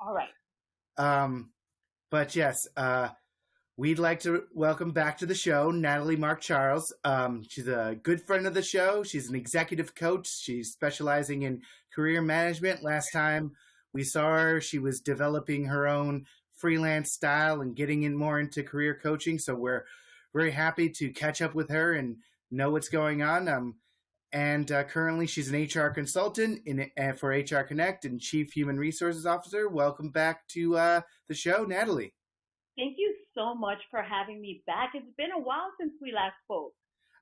All right. Um, but yes, we'd like to welcome back to the show Nathalie Marc-Charles. She's a good friend of the show. She's an executive coach. She's specializing in career management. Last time we saw her, she was developing her own freelance style and getting in more into career coaching. So we're very happy to catch up with her and know what's going on. And currently, she's an HR consultant for HR Connect and Chief Human Resources Officer. Welcome back to the show, Nathalie. Thank you so much for having me back. It's been a while since we last spoke.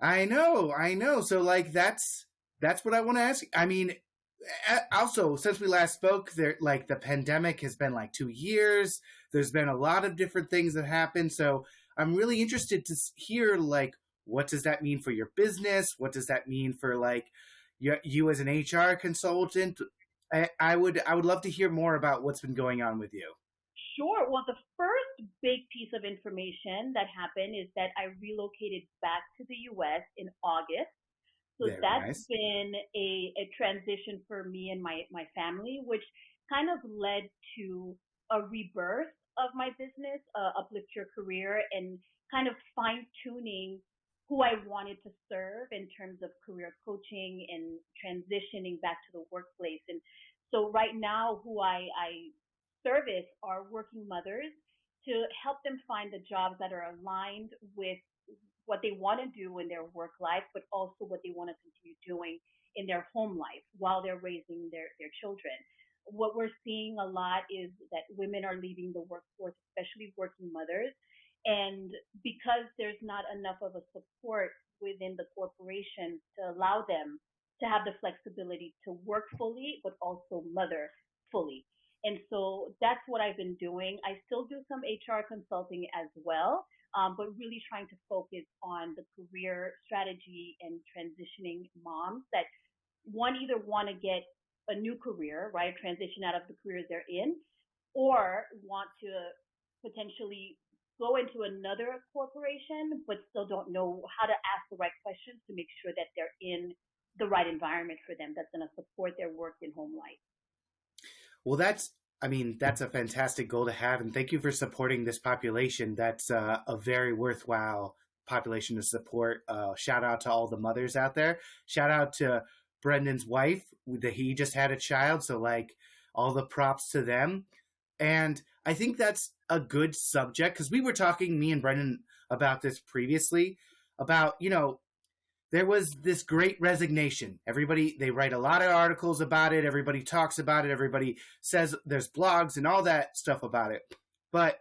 I know. So, like, that's what I want to ask. I mean, also, since we last spoke, there like the pandemic has been like 2 years. There's been a lot of different things that happened. So, I'm really interested to hear like what does that mean for your business? What does that mean for like you as an HR consultant? I would love to hear more about what's been going on with you. Sure. Well, the first big piece of information that happened is that I relocated back to the US in August. So Very that's nice. been a transition for me and my family, which kind of led to a rebirth of my business, Uplift Your Career, and kind of fine tuning who I wanted to serve in terms of career coaching and transitioning back to the workplace. And so right now, who I service are working mothers to help them find the jobs that are aligned with what they want to do in their work life, but also what they want to continue doing in their home life while they're raising their children. What we're seeing a lot is that women are leaving the workforce, especially working mothers. And because there's not enough of a support within the corporation to allow them to have the flexibility to work fully, but also mother fully. And so that's what I've been doing. I still do some HR consulting as well, but really trying to focus on the career strategy and transitioning moms that one either want to get a new career, right, transition out of the career they're in, or want to potentially go into another corporation, but still don't know how to ask the right questions to make sure that they're in the right environment for them that's going to support their work and home life. Well, that's a fantastic goal to have. And thank you for supporting this population. That's a very worthwhile population to support. Shout out to all the mothers out there. Shout out to Brendan's wife. He just had a child. So, like, all the props to them. And I think that's a good subject because we were talking, me and Brendan, about this previously about, there was this great resignation. Everybody, they write a lot of articles about it. Everybody talks about it. Everybody says there's blogs and all that stuff about it. But,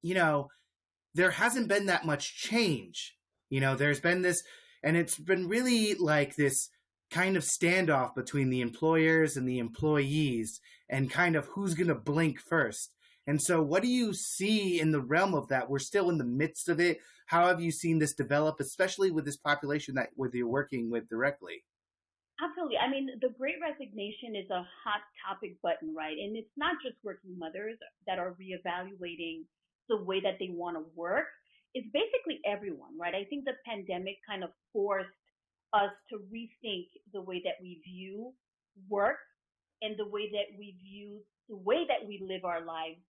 there hasn't been that much change. There's been this, and it's been really like this kind of standoff between the employers and the employees and kind of who's going to blink first. And so what do you see in the realm of that? We're still in the midst of it. How have you seen this develop, especially with this population that you're working with directly? Absolutely. I mean, the Great Resignation is a hot topic button, right? And it's not just working mothers that are reevaluating the way that they want to work. It's basically everyone, right? I think the pandemic kind of forced us to rethink the way that we view work and the way that we live our lives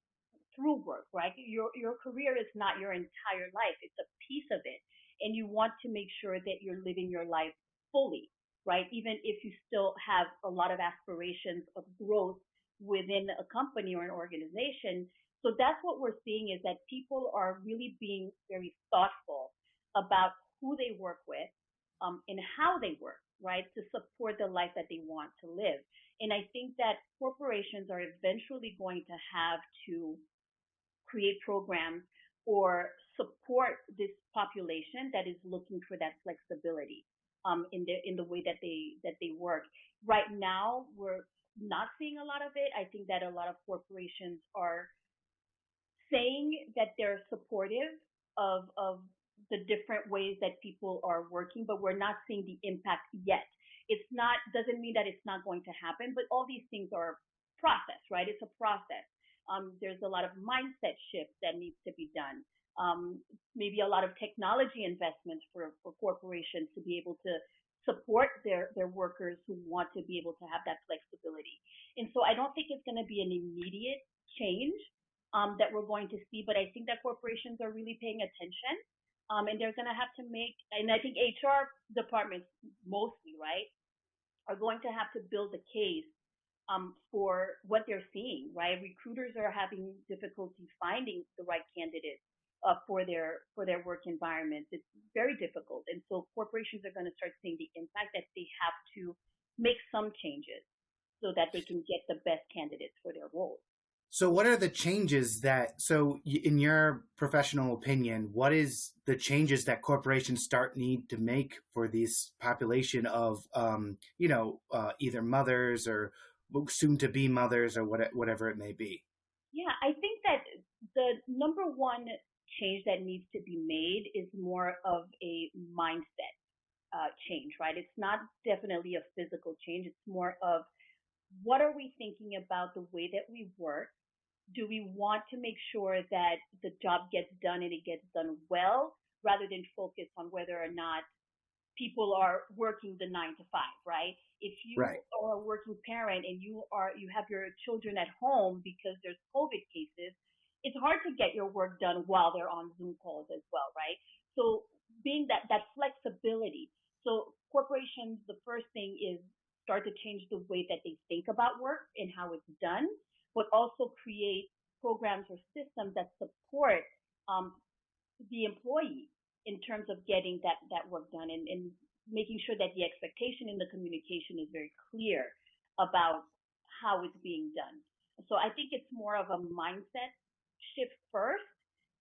through work, right? Your career is not your entire life. It's a piece of it. And you want to make sure that you're living your life fully, right? Even if you still have a lot of aspirations of growth within a company or an organization. So that's what we're seeing is that people are really being very thoughtful about who they work with, and how they work, right, to support the life that they want to live. And I think that corporations are eventually going to have to create programs or support this population that is looking for that flexibility in the way that they work. Right now, we're not seeing a lot of it. I think that a lot of corporations are saying that they're supportive of the different ways that people are working, but we're not seeing the impact yet. It's not doesn't mean that it's not going to happen, but all these things are process, right? It's a process. There's a lot of mindset shifts that needs to be done. Maybe a lot of technology investments for corporations to be able to support their workers who want to be able to have that flexibility. And so I don't think it's going to be an immediate change that we're going to see, but I think that corporations are really paying attention. And they're going to have to make, and I think HR departments mostly, right, are going to have to build a case for what they're seeing, right? Recruiters are having difficulty finding the right candidates for their work environments. It's very difficult, and so corporations are going to start seeing the impact that they have to make some changes so that they can get the best candidates for their roles. So what are the changes in your professional opinion, what is the changes that corporations need to make for this population of, either mothers or soon to be mothers or whatever it may be? Yeah, I think that the number one change that needs to be made is more of a mindset change, right? It's not definitely a physical change. It's more of what are we thinking about the way that we work? Do we want to make sure that the job gets done and it gets done well, rather than focus on whether or not people are working the 9 to 5, right? If you Right. are a working parent and you have your children at home because there's COVID cases, it's hard to get your work done while they're on Zoom calls as well, right? So being that flexibility. So corporations, the first thing is start to change the way that they think about work and how it's done, but also create programs or systems that support the employee in terms of getting that work done, and making sure that the expectation in the communication is very clear about how it's being done. So I think it's more of a mindset shift first,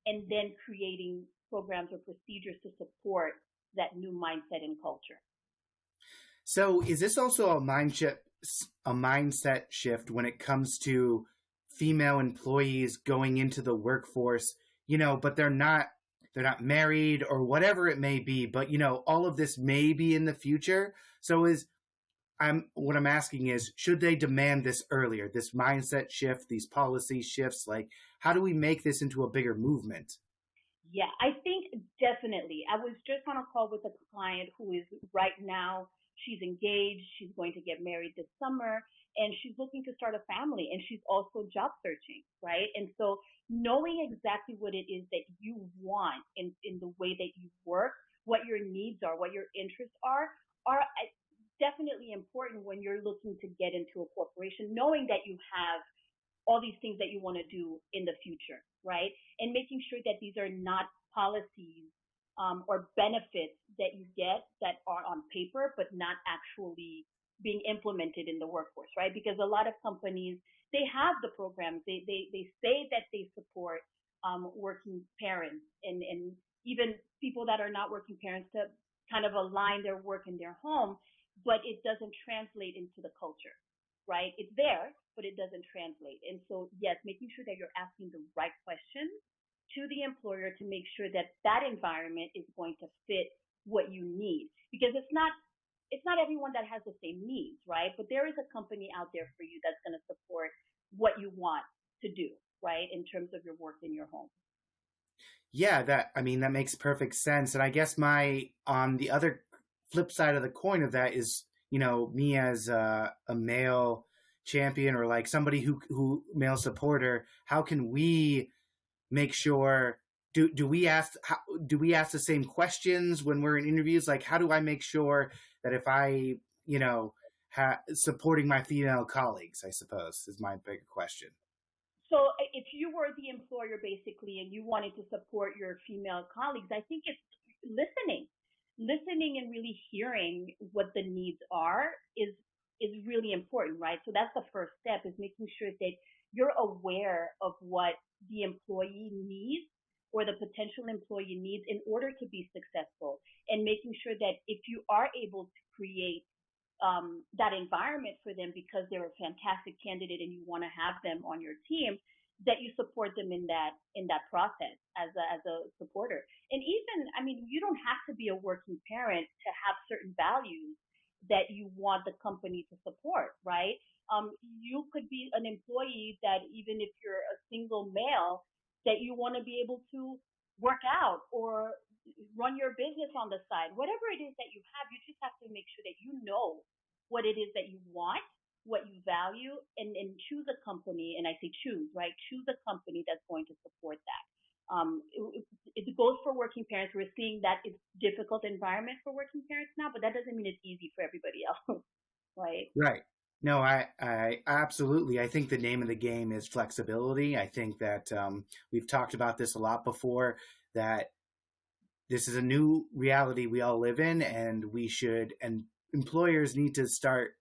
and then creating programs or procedures to support that new mindset and culture. So is this also a mindset shift when it comes to female employees going into the workforce, but they're not married or whatever it may be, but all of this may be in the future. So what I'm asking is, should they demand this earlier, this mindset shift, these policy shifts? Like, how do we make this into a bigger movement? Yeah, I think definitely. I was just on a call with a client who is right now, she's engaged, she's going to get married this summer, and she's looking to start a family, and she's also job searching, right? And so knowing exactly what it is that you want in the way that you work, what your needs are, what your interests are definitely important when you're looking to get into a corporation, knowing that you have all these things that you want to do in the future, right? And making sure that these are not policies or benefits that you get that are on paper, but not actually being implemented in the workforce, right? Because a lot of companies, they have the programs, they say that they support working parents and even people that are not working parents to kind of align their work and their home, but it doesn't translate into the culture, right? It's there, but it doesn't translate. And so, yes, making sure that you're asking the right questions to the employer to make sure that that environment is going to fit what you need. Because it's not everyone that has the same needs, right? But there is a company out there for you that's going to support what you want to do, right? In terms of your work in your home. Yeah, that makes perfect sense. And I guess on the other flip side of the coin of that is, me as a male champion, or like somebody who male supporter, how can we make sure, do we ask the same questions when we're in interviews? Like, how do I make sure that if I, supporting my female colleagues, I suppose, is my bigger question. So if you were the employer basically and you wanted to support your female colleagues, I think it's listening and really hearing what the needs are is really important, right? So that's the first step, is making sure that you're aware of what the employee needs or the potential employee needs in order to be successful, and making sure that if you are able to create that environment for them because they're a fantastic candidate and you want to have them on your team, that you support them in that process as a supporter. And even, you don't have to be a working parent to have certain values that you want the company to support, right? You could be an employee that, even if you're a single male, that you want to be able to work out or run your business on the side. Whatever it is that you have, you just have to make sure that you know what it is that you want, what you value, and choose a company. And I say choose, right? Choose a company that's going to support that. It goes for working parents. We're seeing that it's difficult environment for working parents now, but that doesn't mean it's easy for everybody else, right? Right. No, I absolutely. I think the name of the game is flexibility. I think that we've talked about this a lot before, that this is a new reality we all live in, and and employers need to start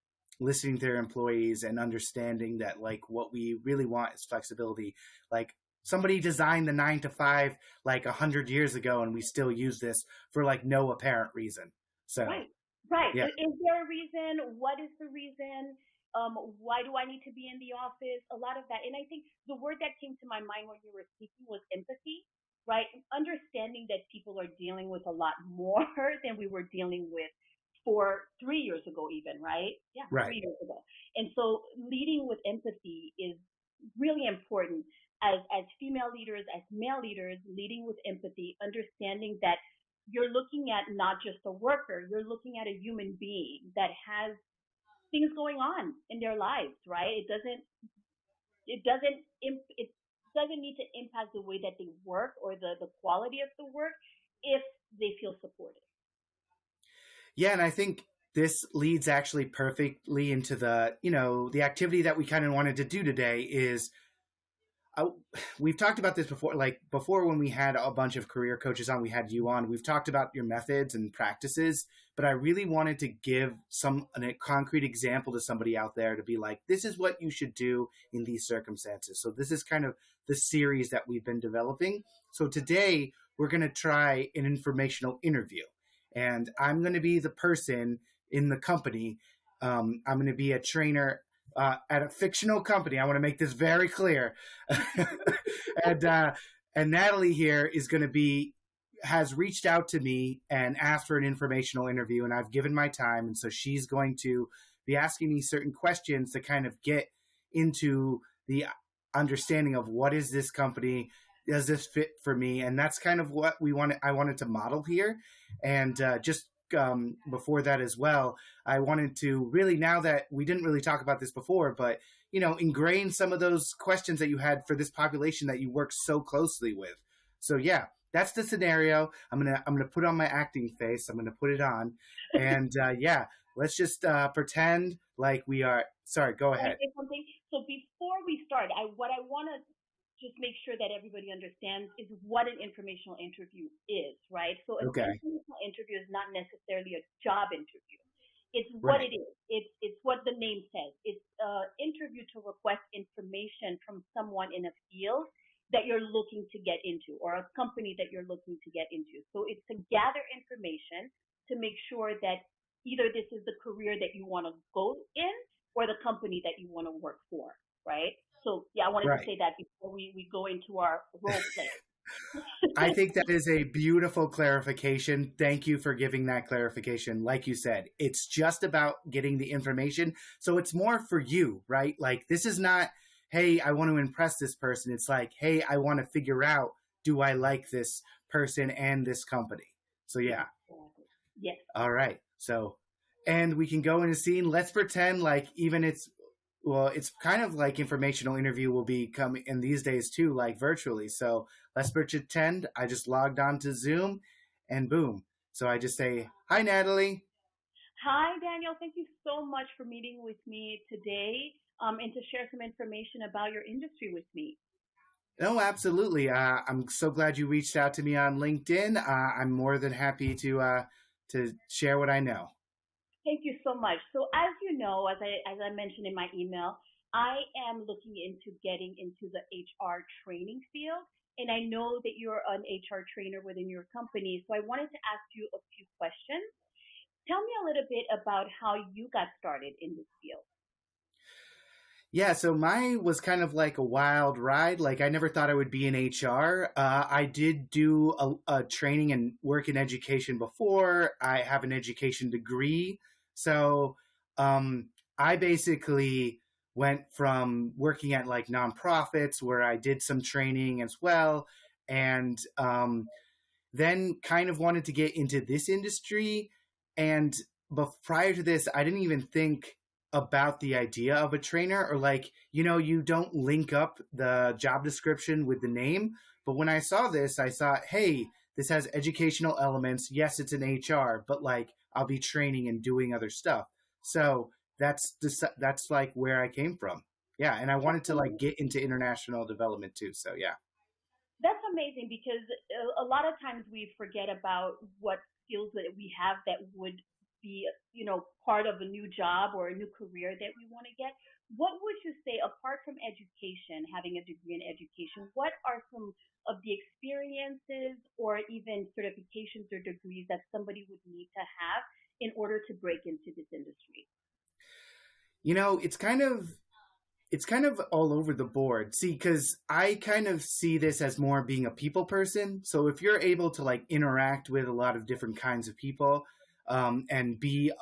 listening to their employees and understanding that, like, what we really want is flexibility. Like, somebody designed the 9 to 5 like 100 years ago, and we still use this for like no apparent reason. So, Right, right. yeah, Is there a reason? What is the reason? Why do I need to be in the office? A lot of that. And I think the word that came to my mind when you were speaking was empathy, right? Understanding that people are dealing with a lot more than we were dealing with 3 years ago, even, right? Yeah, right. 3 years ago. And so leading with empathy is really important as female leaders, as male leaders, leading with empathy, understanding that you're looking at not just a worker, you're looking at a human being that has things going on in their lives, right? It doesn't it doesn't need to impact the way that they work or the quality of the work if they feel supported. Yeah, and I think this leads actually perfectly into the activity that we kind of wanted to do today is we've talked about this before, like before when we had a bunch of career coaches on, we had you on, we've talked about your methods and practices, but I really wanted to give a concrete example to somebody out there to be like, this is what you should do in these circumstances. So this is kind of the series that we've been developing. So today we're going to try an informational interview, and I'm going to be the person in the company. I'm going to be a trainer at a fictional company. I want to make this very clear. And Nathalie here has reached out to me and asked for an informational interview, and I've given my time. And so she's going to be asking me certain questions to kind of get into the understanding of what is this company, does this fit for me? And that's kind of what I wanted to model here. And before that as well, I wanted to really, now that we didn't really talk about this before, but ingrain some of those questions that you had for this population that you work so closely with. So yeah, that's the scenario. I'm gonna put on my acting face. I'm gonna put it on, and yeah, let's just pretend like we are. Sorry, go ahead. Can I say something? So before we start, what I want to just make sure that everybody understands is what an informational interview is, right? So an informational interview is not necessarily a job interview. It's what it is. It's what the name says. It's an interview to request information from someone in a field that you're looking to get into, or a company that you're looking to get into. So it's to gather information to make sure that either this is the career that you want to go in or the company that you want to work for, right? So yeah, I wanted to say that before we go into our role play. I think that is a beautiful clarification. Thank you for giving that clarification. Like you said, it's just about getting the information. So it's more for you, right? Like, this is not, hey, I want to impress this person. It's like, hey, I want to figure out, do I like this person and this company? So yeah. Yes. All right. So, and we can go in a scene. Let's pretend like it's kind of like informational interview will be coming in these days too, like virtually. So let's pretend I just logged on to Zoom and boom. So I just say, hi, Nathalie. Hi, Daniel. Thank you so much for meeting with me today and to share some information about your industry with me. No, absolutely. I'm so glad you reached out to me on LinkedIn. I'm more than happy to share what I know. Thank you so much. So as you know, as I mentioned in my email, I am looking into getting into the HR training field. And I know that you're an HR trainer within your company. So I wanted to ask you a few questions. Tell me a little bit about how you got started in this field. Yeah, so mine was kind of like a wild ride. Like, I never thought I would be in HR. I did do a training and work in education before. I have an education degree. So I basically went from working at like nonprofits where I did some training as well. And then kind of wanted to get into this industry. And but prior to this, I didn't even think about the idea of a trainer, or like, you don't link up the job description with the name. But when I saw this, I thought, hey, this has educational elements. Yes, it's an HR, but like I'll be training and doing other stuff. So that's like where I came from. Yeah, and I wanted to like get into international development too. So yeah. That's amazing because a lot of times we forget about what skills that we have that would be, part of a new job or a new career that we want to get. What would you say, apart from education, having a degree in education, what are some of the experiences or even certifications or degrees that somebody would need to have in order to break into this industry? It's kind of all over the board. See, because I kind of see this as more being a people person. So if you're able to like interact with a lot of different kinds of people, and be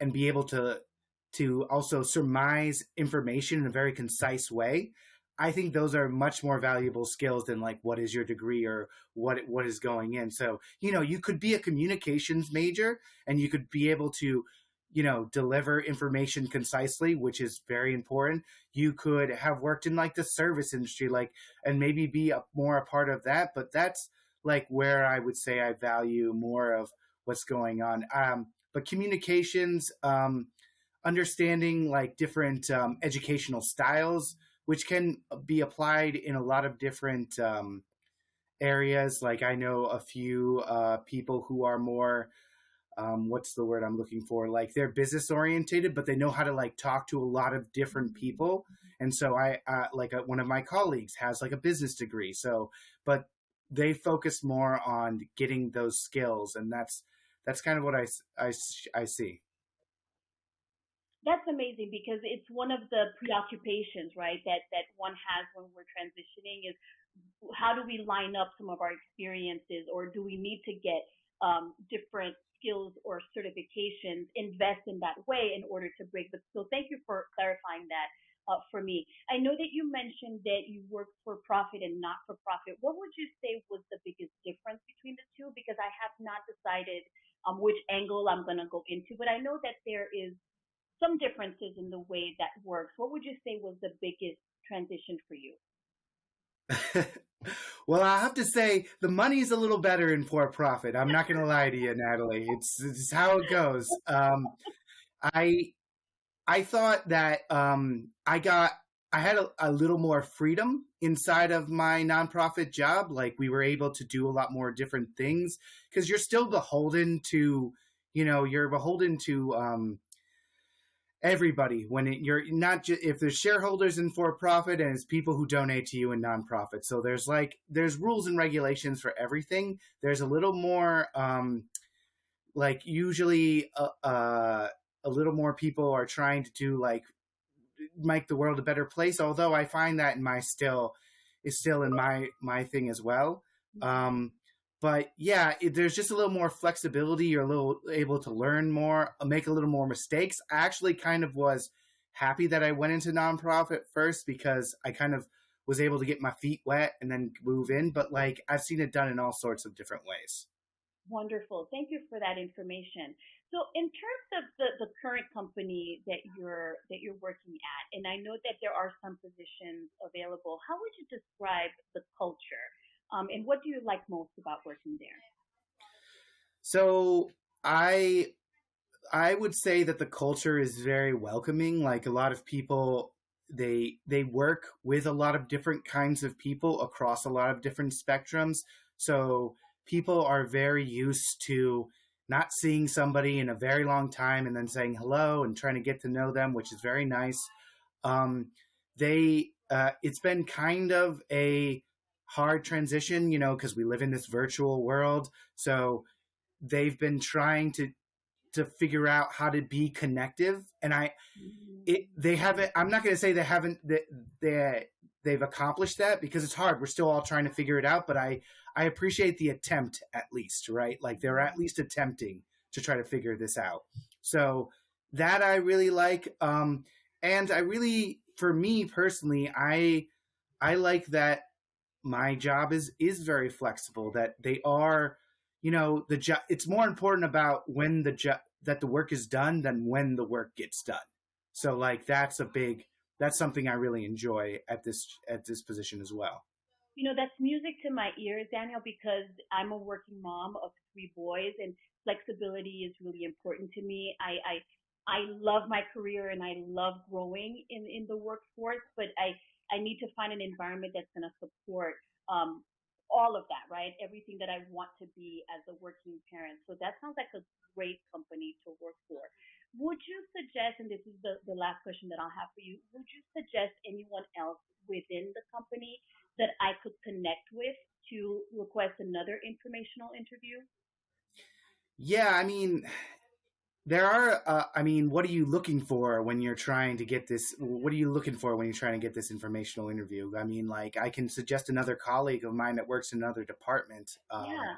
able to also surmise information in a very concise way, I think those are much more valuable skills than like what is your degree or what is going in. So you could be a communications major and you could be able to deliver information concisely, which is very important. You could have worked in like the service industry, like, and maybe be more a part of that. But that's like where I would say I value more of what's going on. But communications, understanding like different educational styles, which can be applied in a lot of different areas. Like I know a few people who are more what's the word I'm looking for? Like they're business orientated, but they know how to like talk to a lot of different people. And so I one of my colleagues has like a business degree. So, but they focus more on getting those skills, and that's kind of what I see. That's amazing because it's one of the preoccupations, right, that one has when we're transitioning is how do we line up some of our experiences, or do we need to get different skills or certifications, invest in that way in order to break the. So thank you for clarifying that for me. I know that you mentioned that you work for profit and not for profit. What would you say was the biggest difference between the two? Because I have not decided which angle I'm going to go into, but I know that there is some differences in the way that works. What would you say was the biggest transition for you? Well, I have to say the money's a little better in for profit. I'm not going to lie to you, Natalie. It's how it goes. I I thought that I had a little more freedom inside of my nonprofit job. Like we were able to do a lot more different things because you're still beholden to, you're beholden to everybody when you're not just if there's shareholders in for profit and it's people who donate to you in nonprofit. So there's rules and regulations for everything. There's a little more like usually a little more people are trying to do like make the world a better place. Although I find that in my is still in my thing as well. But yeah, there's just a little more flexibility. You're a little able to learn more, make a little more mistakes. I actually kind of was happy that I went into nonprofit first because I kind of was able to get my feet wet and then move in. But like I've seen it done in all sorts of different ways. Wonderful. Thank you for that information. So in terms of the current company that you're working at, and I know that there are some positions available, how would you describe the culture? And what do you like most about working there? So I would say that the culture is very welcoming. Like a lot of people, they work with a lot of different kinds of people across a lot of different spectrums. So people are very used to not seeing somebody in a very long time and then saying hello and trying to get to know them, which is very nice. It's been kind of a hard transition, because we live in this virtual world. So they've been trying to figure out how to be connective, and they haven't. I'm not going to say they haven't. They've accomplished that because it's hard. We're still all trying to figure it out, but I appreciate the attempt at least, right? Like they're at least attempting to try to figure this out. So that I really like. And I really, for me personally, I like that my job is very flexible, that they are the job, it's more important about when the job that the work is done than when the work gets done. So like that's something I really enjoy at this position as well. That's music to my ears, Daniel, because I'm a working mom of three boys, and flexibility is really important to me. I love my career and I love growing in the workforce, but I need to find an environment that's going to support all of that, right? Everything that I want to be as a working parent. So that sounds like a great company to work for. Would you suggest, and this is the last question that I'll have for you, would you suggest anyone else within the company that I could connect with to request another informational interview? Yeah, I mean, there are. I mean, what are you looking for when you're trying to get this? What are you looking for when you're trying to get this informational interview? I mean, like, I can suggest another colleague of mine that works in another department. Yeah,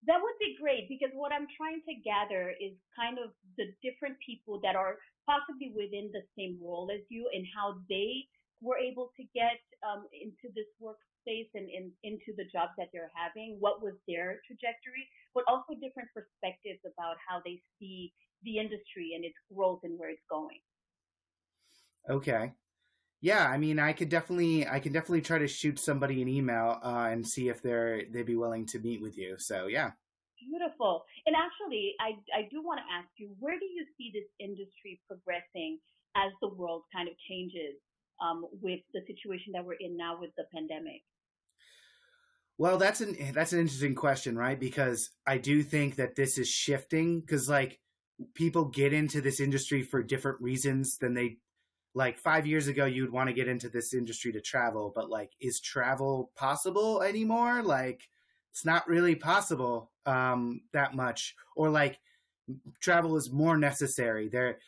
that would be great because what I'm trying to gather is kind of the different people that are possibly within the same role as you and how they were able to get into this workspace and into the jobs that they're having. What was their trajectory, but also different perspectives about how they see the industry and its growth and where it's going. Okay. Yeah, I mean, I can definitely try to shoot somebody an email and see if they'd be willing to meet with you. So yeah. Beautiful. And actually, I do want to ask you, where do you see this industry progressing as the world kind of changes with the situation that we're in now with the pandemic? Well, that's an interesting question, right? Because I do think that this is shifting because like people get into this industry for different reasons than they like 5 years ago you'd want to get into this industry to travel, but like is travel possible anymore? Like it's not really possible that much, or like travel is more necessary. There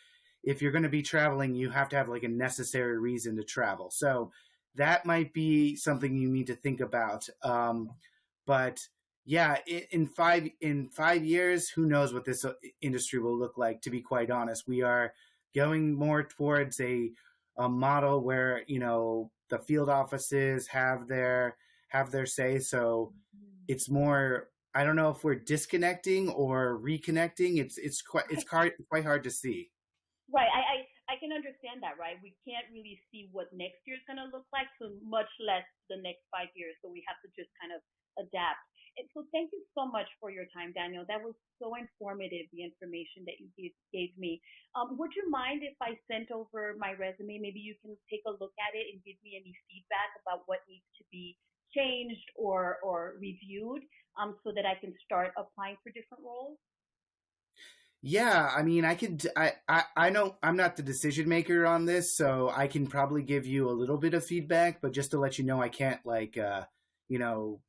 if you're going to be traveling, you have to have like a necessary reason to travel. So that might be something you need to think about. But yeah, in 5 years, who knows what this industry will look like? To be quite honest, we are going more towards a model where the field offices have their say. So it's more. I don't know if we're disconnecting or reconnecting. Quite hard to see. Right. I can understand that, right? We can't really see what next year is going to look like, so much less the next 5 years. So we have to just kind of adapt. And so thank you so much for your time, Daniel. That was so informative, the information that you gave me. Would you mind if I sent over my resume? Maybe you can take a look at it and give me any feedback about what needs to be changed or reviewed so that I can start applying for different roles? Yeah, I mean, I know I'm not the decision maker on this, so I can probably give you a little bit of feedback, but just to let you know, I can't you know,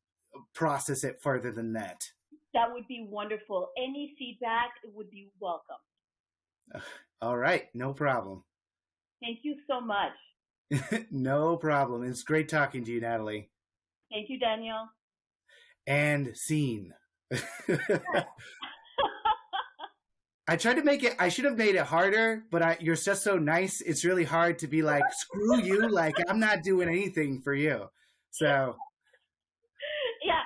process it further than that. That would be wonderful. Any feedback would be welcome. All right, no problem. Thank you so much. No problem. It's great talking to you, Nathalie. Thank you, Daniel. And scene. I tried to make it. I should have made it harder, but you're just so nice. It's really hard to be like, screw you. Like I'm not doing anything for you. So Yeah,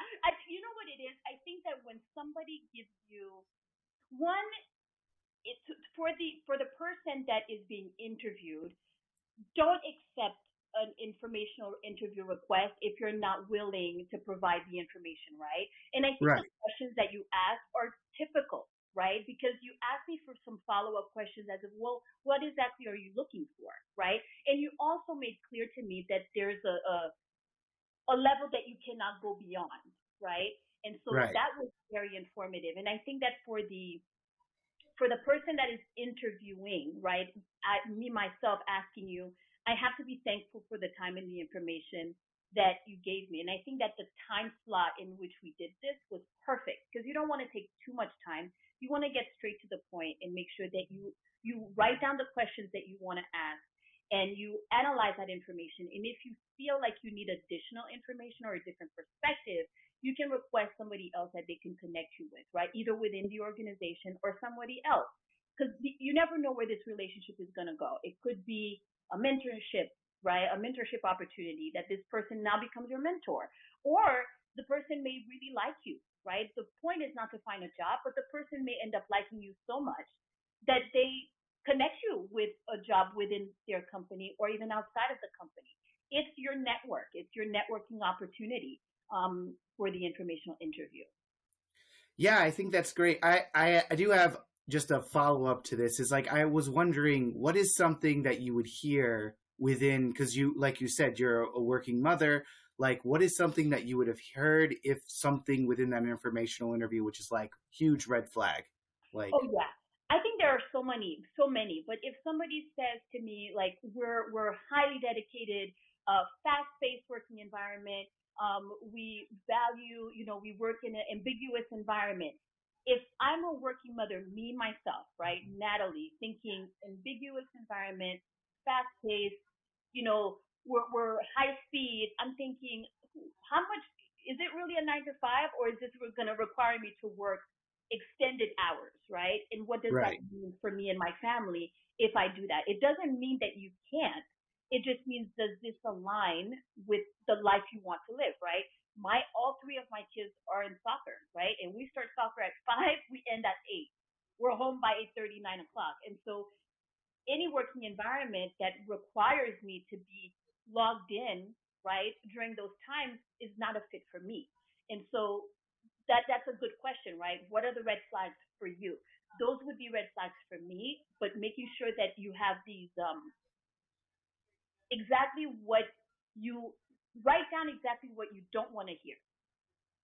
you know what it is? I think that when somebody gives you one, it's for the person that is being interviewed, don't accept an informational interview request if you're not willing to provide the information, right? And I think right, the questions that you ask are typical, right? Because you ask me for some follow-up questions as if, well, what exactly are you looking for, right? And you also made clear to me that there's a level that you cannot go beyond, right? And so right. that was very informative. And I think that for the person that is interviewing, right, me myself asking you, I have to be thankful for the time and the information that you gave me. And I think that the time slot in which we did this was perfect because you don't want to take too much time. You want to get straight to the point and make sure that you write down the questions that you want to ask and you analyze that information. And if you feel like you need additional information or a different perspective, you can request somebody else that they can connect you with, right? Either within the organization or somebody else. Because you never know where this relationship is going to go. It could be a mentorship, right? A mentorship opportunity that this person now becomes your mentor. Or the person may really like you right? The point is not to find a job, but the person may end up liking you so much that they connect you with a job within their company or even outside of the company. It's your network. It's your networking opportunity for the informational interview. Yeah, I think that's great. I do have just a follow up to this. Is like I was wondering what is something that you would hear within, because you, like you said, you're a working mother. Like, what is something that you would have heard if something within that informational interview, which is like huge red flag, like Oh yeah. I think there are so many. But if somebody says to me like we're highly dedicated, fast-paced working environment, we value, we work in an ambiguous environment. If I'm a working mother, me myself, right, Nathalie, thinking ambiguous environment, fast-paced, we're high speed. I'm thinking, how much is it really a 9 to 5, or is this going to require me to work extended hours, right? And what does that right, mean for me and my family if I do that? It doesn't mean that you can't. It just means, does this align with the life you want to live, right? All three of my kids are in soccer, right? And we start soccer at 5, we end at 8. We're home by 8:30, 9 o'clock. And so any working environment that requires me to be logged in, right, during those times is not a fit for me. And so that's a good question, right? What are the red flags for you? Those would be red flags for me, but making sure that you have these exactly what you write down exactly what you don't want to hear,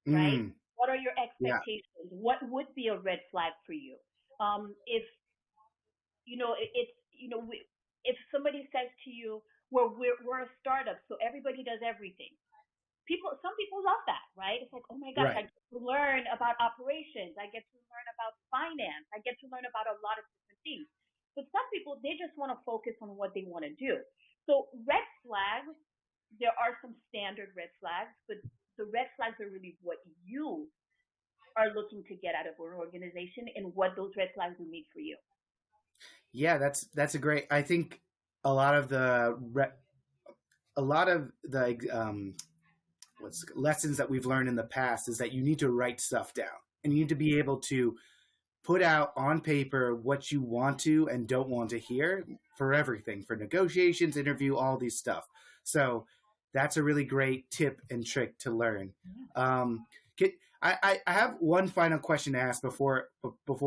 right? mm, What are your yeah, expectations? What would be a red flag for you? If it's if somebody says to you, well, we're a startup, so everybody does everything. Some people love that, right? It's like, oh my gosh, right. I get to learn about operations, I get to learn about finance, I get to learn about a lot of different things. But some people, they just want to focus on what they want to do. So red flags, there are some standard red flags, but the red flags are really what you are looking to get out of an organization and what those red flags will mean for you. Yeah, that's a great. I think a lot of the what's lessons that we've learned in the past is that you need to write stuff down and you need to be able to put out on paper what you want to and don't want to hear for everything, for negotiations, interview, all these stuff. So that's a really great tip and trick to learn. Um, can, I have one final question to ask before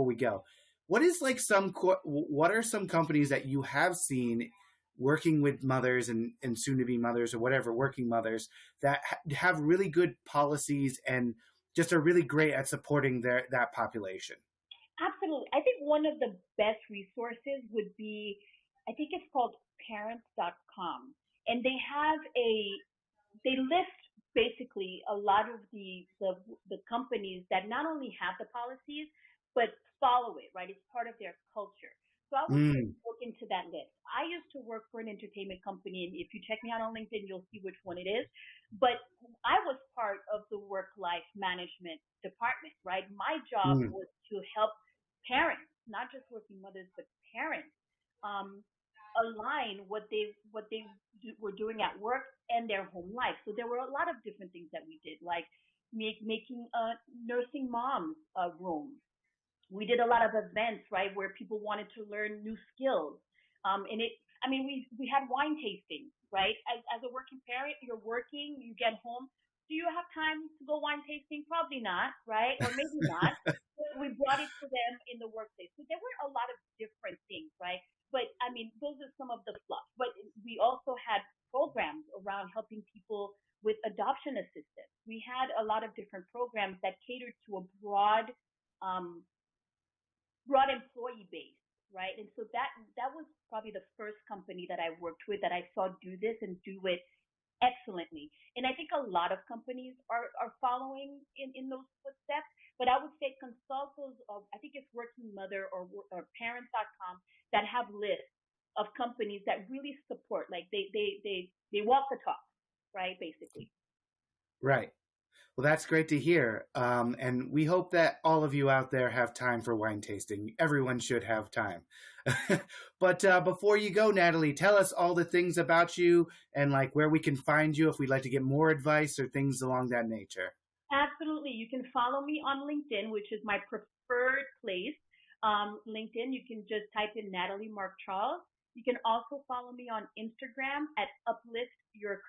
we go. What is like what are some companies that you have seen working with mothers and soon to be mothers or whatever, working mothers that have really good policies and just are really great at supporting that population? Absolutely. I think one of the best resources would be, I think it's called parents.com. And they list basically a lot of the companies that not only have the policies, but follow it, right? It's part of their culture. So I would say Mm, look into that list. I used to work for an entertainment company, and if you check me out on LinkedIn, you'll see which one it is. But I was part of the work life management department, right? My job mm, was to help parents, not just working mothers, but parents, um, align what they were doing at work and their home life. So there were a lot of different things that we did, like making a nursing moms room. We did a lot of events, right, where people wanted to learn new skills. And I mean, we had wine tasting, right? As a working parent, you're working, you get home. Do you have time to go wine tasting? Probably not, right? Or maybe not. We brought it to them in the workplace. So there were a lot of different things, right? But I mean, those are some of the fluff. But we also had programs around helping people with adoption assistance. We had a lot of different programs that catered to a um, broad employee base, right? And so that was probably the first company that I worked with that I saw do this and do it excellently. And I think a lot of companies are following in those footsteps. But I would say consult those, I think it's Working Mother or parents.com that have lists of companies that really support, like they walk the talk, right? Basically. right. Well, that's great to hear. And we hope that all of you out there have time for wine tasting. Everyone should have time. But before you go, Nathalie, tell us all the things about you and like where we can find you if we'd like to get more advice or things along that nature. Absolutely. You can follow me on LinkedIn, which is my preferred place. LinkedIn, you can just type in Nathalie Marc-Charles. You can also follow me on Instagram at Uplift Your Career.